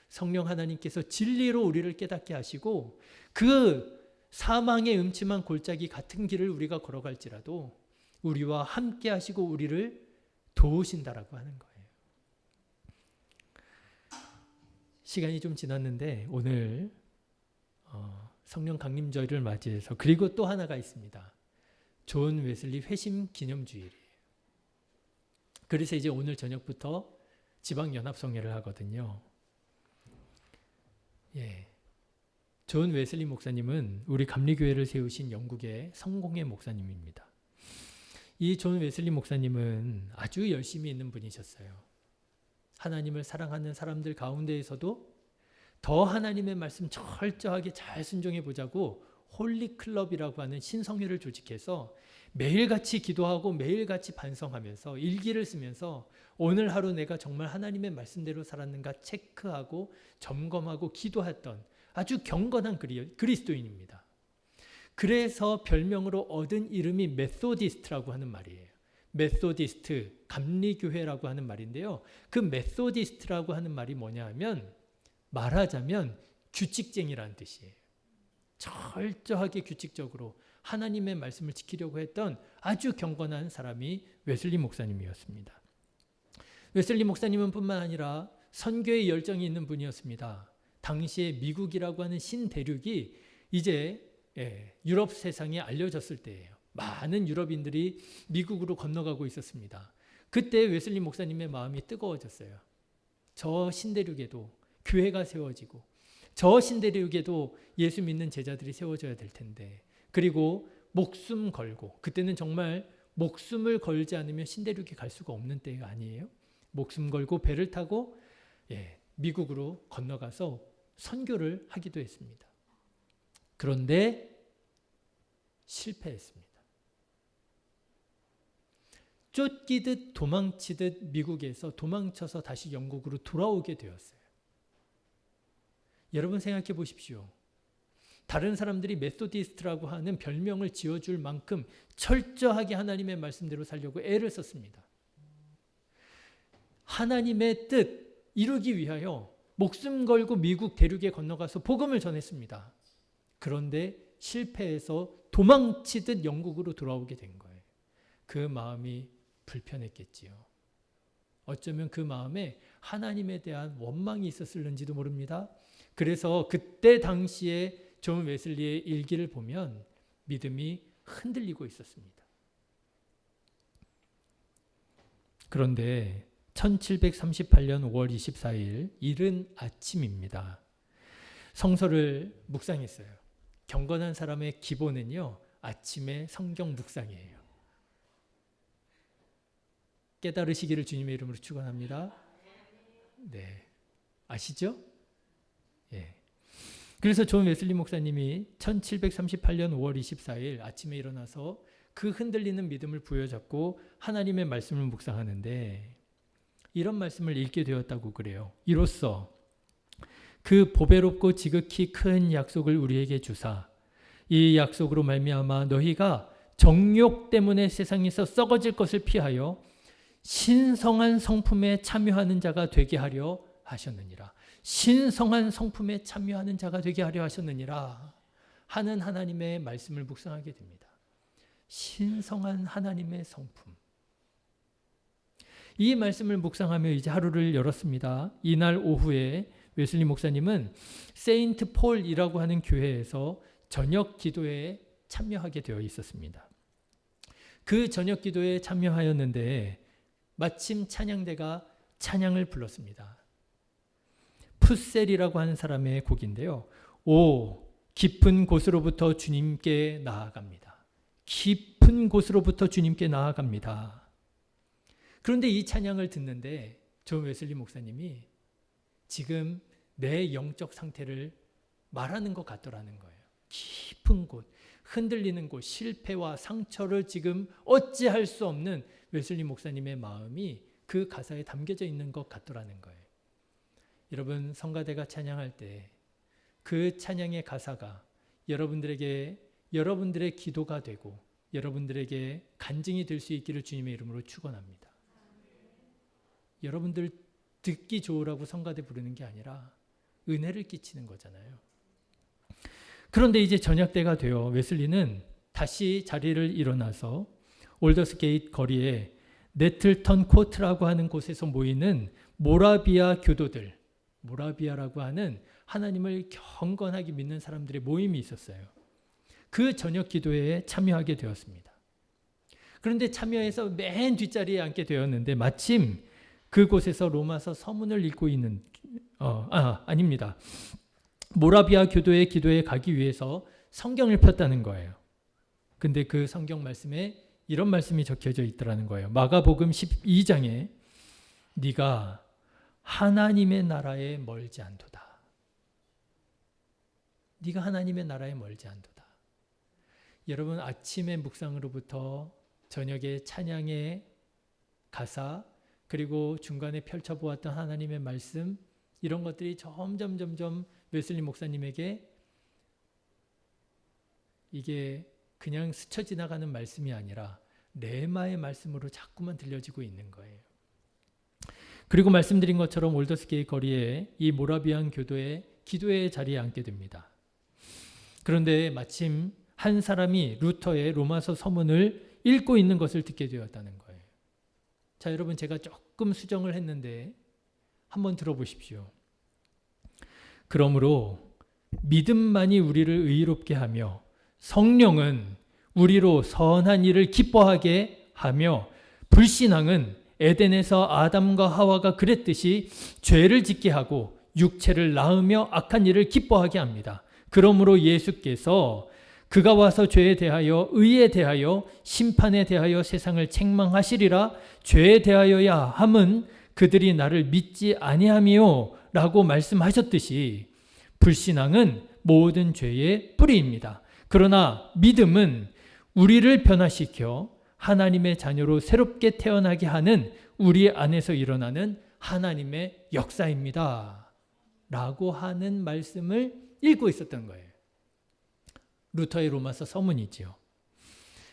성령 하나님께서 진리로 우리를 깨닫게 하시고 그 사망의 음침한 골짜기 같은 길을 우리가 걸어갈지라도 우리와 함께 하시고 우리를 도우신다라고 하는 거예요. 시간이 좀 지났는데 오늘 성령 강림절을 맞이해서 그리고 또 하나가 있습니다. 존 웨슬리 회심 기념주일이에요. 그래서 이제 오늘 저녁부터 지방연합성회를 하거든요. 예. 존 웨슬리 목사님은 우리 감리교회를 세우신 영국의 성공의 목사님입니다. 이 존 웨슬리 목사님은 아주 열심히 있는 분이셨어요. 하나님을 사랑하는 사람들 가운데에서도 더 하나님의 말씀 철저하게 잘 순종해 보자고 홀리클럽이라고 하는 신성회를 조직해서 매일같이 기도하고 매일같이 반성하면서 일기를 쓰면서 오늘 하루 내가 정말 하나님의 말씀대로 살았는가 체크하고 점검하고 기도했던 아주 경건한 그리스도인입니다. 그래서 별명으로 얻은 이름이 메소디스트라고 하는 말이에요. 메소디스트, 감리교회라고 하는 말인데요. 그 메소디스트라고 하는 말이 뭐냐 하면 말하자면 규칙쟁이라는 뜻이에요. 철저하게 규칙적으로 하나님의 말씀을 지키려고 했던 아주 경건한 사람이 웨슬리 목사님이었습니다. 웨슬리 목사님은 뿐만 아니라 선교의 열정이 있는 분이었습니다. 당시에 미국이라고 하는 신대륙이 이제 유럽 세상에 알려졌을 때예요. 많은 유럽인들이 미국으로 건너가고 있었습니다. 그때 웨슬리 목사님의 마음이 뜨거워졌어요. 저 신대륙에도 교회가 세워지고 저 신대륙에도 예수 믿는 제자들이 세워져야 될 텐데, 그리고 목숨 걸고, 그때는 정말 목숨을 걸지 않으면 신대륙에 갈 수가 없는 때가 아니에요. 목숨 걸고 배를 타고 미국으로 건너가서 선교를 하기도 했습니다. 그런데 실패했습니다. 쫓기듯 도망치듯 미국에서 도망쳐서 다시 영국으로 돌아오게 되었어요. 여러분 생각해 보십시오. 다른 사람들이 메소디스트라고 하는 별명을 지어줄 만큼 철저하게 하나님의 말씀대로 살려고 애를 썼습니다. 하나님의 뜻 이루기 위하여 목숨 걸고 미국 대륙에 건너가서 복음을 전했습니다. 그런데 실패해서 도망치듯 영국으로 돌아오게 된 거예요. 그 마음이 불편했겠지요. 어쩌면 그 마음에 하나님에 대한 원망이 있었을는지도 모릅니다. 그래서 그때 당시에 존 웨슬리의 일기를 보면 믿음이 흔들리고 있었습니다. 그런데 1738년 5월 24일 이른 아침입니다. 성서를 묵상했어요. 경건한 사람의 기본은요, 아침에 성경 묵상이에요. 깨달으시기를 주님의 이름으로 축원합니다. 네, 아시죠? 예. 그래서 존 웨슬리 목사님이 1738년 5월 24일 아침에 일어나서 그 흔들리는 믿음을 부여잡고 하나님의 말씀을 묵상하는데 이런 말씀을 읽게 되었다고 그래요. 이로써 그 보배롭고 지극히 큰 약속을 우리에게 주사 이 약속으로 말미암아 너희가 정욕 때문에 세상에서 썩어질 것을 피하여 신성한 성품에 참여하는 자가 되게 하려 하셨느니라. 신성한 성품에 참여하는 자가 되게 하려 하셨느니라 하는 하나님의 말씀을 묵상하게 됩니다. 신성한 하나님의 성품. 이 말씀을 묵상하며 이제 하루를 열었습니다. 이날 오후에 웨슬리 목사님은 세인트 폴이라고 하는 교회에서 저녁 기도에 참여하게 되어 있었습니다. 그 저녁 기도에 참여하였는데 마침 찬양대가 찬양을 불렀습니다. 푸셀이라고 하는 사람의 곡인데요. 오, 깊은 곳으로부터 주님께 나아갑니다. 깊은 곳으로부터 주님께 나아갑니다. 그런데 이 찬양을 듣는데 존 웨슬리 목사님이 지금 내 영적 상태를 말하는 것 같더라는 거예요. 깊은 곳, 흔들리는 곳, 실패와 상처를 지금 어찌할 수 없는 웨슬리 목사님의 마음이 그 가사에 담겨져 있는 것 같더라는 거예요. 여러분, 성가대가 찬양할 때 그 찬양의 가사가 여러분들의 기도가 되고 여러분들에게 간증이 될 수 있기를 주님의 이름으로 축원합니다. 여러분들 듣기 좋으라고 성가대 부르는 게 아니라 은혜를 끼치는 거잖아요. 그런데 이제 저녁 때가 되어 웨슬리는 다시 자리를 일어나서 올더스게이트 거리에 네틀턴 코트라고 하는 곳에서 모이는 모라비아 교도들, 모라비아라고 하는 하나님을 경건하게 믿는 사람들의 모임이 있었어요. 그 저녁 기도회에 참여하게 되었습니다. 그런데 참여해서 맨 뒷자리에 앉게 되었는데 마침 그곳에서 로마서 서문을 읽고 있는 아닙니다. 모라비아 교도의 기도에 가기 위해서 성경을 폈다는 거예요. 근데 그 성경 말씀에 이런 말씀이 적혀져 있더라는 거예요. 마가복음 12장에 네가 하나님의 나라에 멀지 않도다. 네가 하나님의 나라에 멀지 않도다. 여러분, 아침의 묵상으로부터 저녁의 찬양의 가사, 그리고 중간에 펼쳐보았던 하나님의 말씀, 이런 것들이 점점 웨슬리 목사님에게 이게 그냥 스쳐 지나가는 말씀이 아니라 레마의 말씀으로 자꾸만 들려지고 있는 거예요. 그리고 말씀드린 것처럼 올더스게이트 거리에 이 모라비안 교도의 기도의 자리에 앉게 됩니다. 그런데 마침 한 사람이 루터의 로마서 서문을 읽고 있는 것을 듣게 되었다는 거예요. 자, 여러분, 제가 조금 수정을 했는데 한번 들어보십시오. 그러므로 믿음만이 우리를 의롭게 하며 성령은 우리로 선한 일을 기뻐하게 하며 불신앙은 에덴에서 아담과 하와가 그랬듯이 죄를 짓게 하고 육체를 낳으며 악한 일을 기뻐하게 합니다. 그러므로 예수께서 그가 와서 죄에 대하여 의에 대하여 심판에 대하여 세상을 책망하시리라. 죄에 대하여야 함은 그들이 나를 믿지 아니하미요 라고 말씀하셨듯이 불신앙은 모든 죄의 뿌리입니다. 그러나 믿음은 우리를 변화시켜 하나님의 자녀로 새롭게 태어나게 하는 우리 안에서 일어나는 하나님의 역사입니다. 라고 하는 말씀을 읽고 있었던 거예요. 루터의 로마서 서문이지요.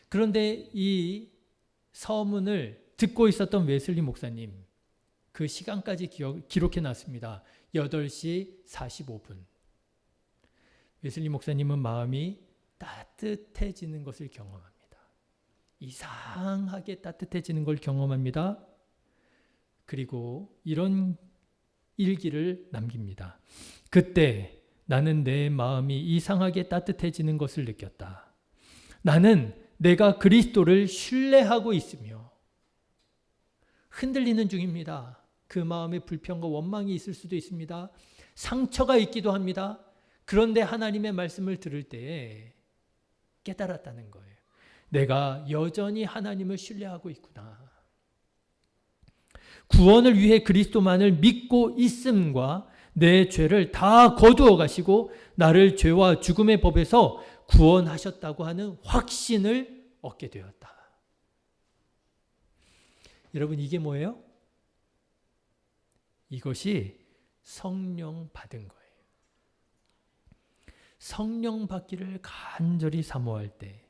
그런데 이 서문을 듣고 있었던 웨슬리 목사님, 그 시간까지 기록해 놨습니다. 8시 45분. 웨슬리 목사님은 마음이 따뜻해지는 것을 경험합니다. 이상하게 따뜻해지는 걸 경험합니다. 그리고 이런 일기를 남깁니다. 그때 나는 내 마음이 이상하게 따뜻해지는 것을 느꼈다. 나는 내가 그리스도를 신뢰하고 있으며 흔들리는 중입니다. 그 마음에 불평과 원망이 있을 수도 있습니다. 상처가 있기도 합니다. 그런데 하나님의 말씀을 들을 때에 깨달았다는 거예요. 내가 여전히 하나님을 신뢰하고 있구나. 구원을 위해 그리스도만을 믿고 있음과 내 죄를 다 거두어 가시고 나를 죄와 죽음의 법에서 구원하셨다고 하는 확신을 얻게 되었다. 여러분, 이게 뭐예요? 이것이 성령 받은 거예요. 성령 받기를 간절히 사모할 때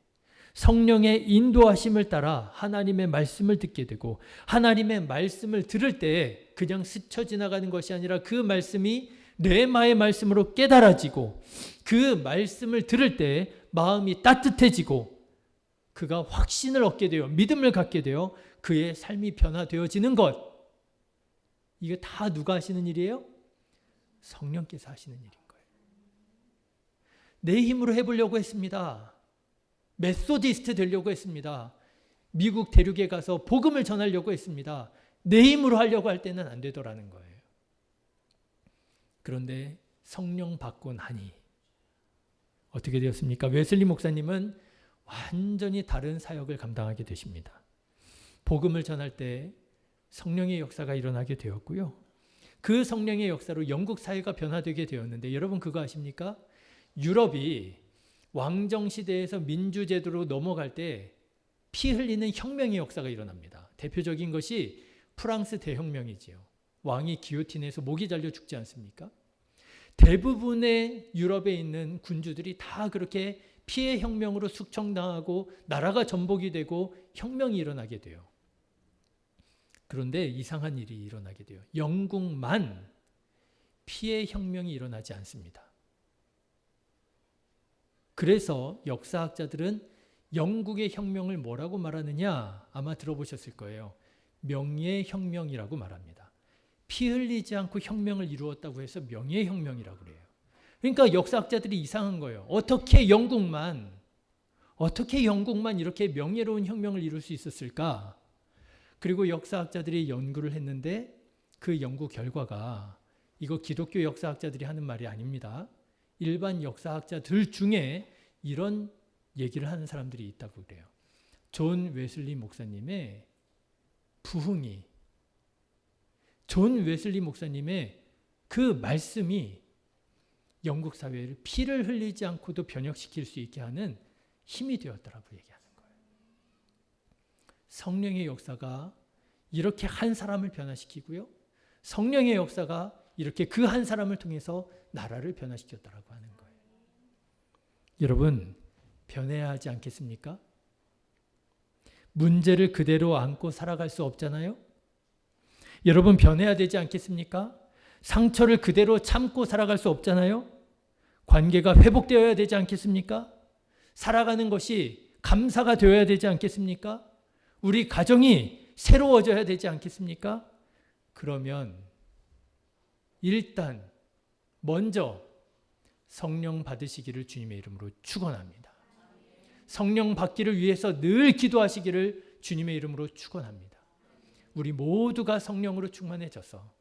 성령의 인도하심을 따라 하나님의 말씀을 듣게 되고 하나님의 말씀을 들을 때 그냥 스쳐 지나가는 것이 아니라 그 말씀이 레마의 말씀으로 깨달아지고 그 말씀을 들을 때 마음이 따뜻해지고 그가 확신을 얻게 되어 믿음을 갖게 되어 그의 삶이 변화되어지는 것. 이거 다 누가 하시는 일이에요? 성령께서 하시는 일인 거예요. 내 힘으로 해보려고 했습니다. 메소디스트 되려고 했습니다. 미국 대륙에 가서 복음을 전하려고 했습니다. 내 힘으로 하려고 할 때는 안 되더라는 거예요. 그런데 성령 받고 나니 어떻게 되었습니까? 웨슬리 목사님은 완전히 다른 사역을 감당하게 되십니다. 복음을 전할 때 성령의 역사가 일어나게 되었고요. 그 성령의 역사로 영국 사회가 변화되게 되었는데 여러분 그거 아십니까? 유럽이 왕정시대에서 민주제도로 넘어갈 때 피 흘리는 혁명의 역사가 일어납니다. 대표적인 것이 프랑스 대혁명이지요. 왕이 기요틴에서 목이 잘려 죽지 않습니까? 대부분의 유럽에 있는 군주들이 다 그렇게 피해 혁명으로 숙청당하고 나라가 전복이 되고 혁명이 일어나게 돼요. 그런데 이상한 일이 일어나게 돼요. 영국만 피해 혁명이 일어나지 않습니다. 그래서 역사학자들은 영국의 혁명을 뭐라고 말하느냐? 아마 들어보셨을 거예요. 명예혁명이라고 말합니다. 피 흘리지 않고 혁명을 이루었다고 해서 명예혁명이라고 그래요. 그러니까 역사학자들이 이상한 거예요. 어떻게 영국만 이렇게 명예로운 혁명을 이룰 수 있었을까? 그리고 역사학자들이 연구를 했는데 그 연구 결과가 이거 기독교 역사학자들이 하는 말이 아닙니다. 일반 역사학자들 중에 이런 얘기를 하는 사람들이 있다고 그래요. 존 웨슬리 목사님의 부흥이 존 웨슬리 목사님의 그 말씀이 영국 사회를 피를 흘리지 않고도 변혁시킬 수 있게 하는 힘이 되었다라고 얘기하는 거예요. 성령의 역사가 이렇게 한 사람을 변화시키고요. 성령의 역사가 이렇게 그 한 사람을 통해서 나라를 변화시켰다라고 하는 거예요. 여러분, 변해야 하지 않겠습니까? 문제를 그대로 안고 살아갈 수 없잖아요. 여러분, 변해야 되지 않겠습니까? 상처를 그대로 참고 살아갈 수 없잖아요. 관계가 회복되어야 되지 않겠습니까? 살아가는 것이 감사가 되어야 되지 않겠습니까? 우리 가정이 새로워져야 되지 않겠습니까? 그러면 일단 먼저 성령 받으시기를 주님의 이름으로 축원합니다. 성령 받기를 위해서 늘 기도하시기를 주님의 이름으로 축원합니다. 우리 모두가 성령으로 충만해져서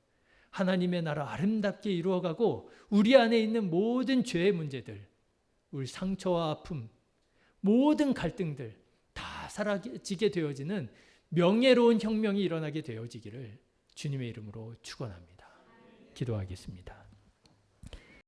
하나님의 나라 아름답게 이루어가고 우리 안에 있는 모든 죄의 문제들, 우리 상처와 아픔, 모든 갈등들 다 사라지게 되어지는 명예로운 혁명이 일어나게 되어지기를 주님의 이름으로 축원합니다. 기도하겠습니다.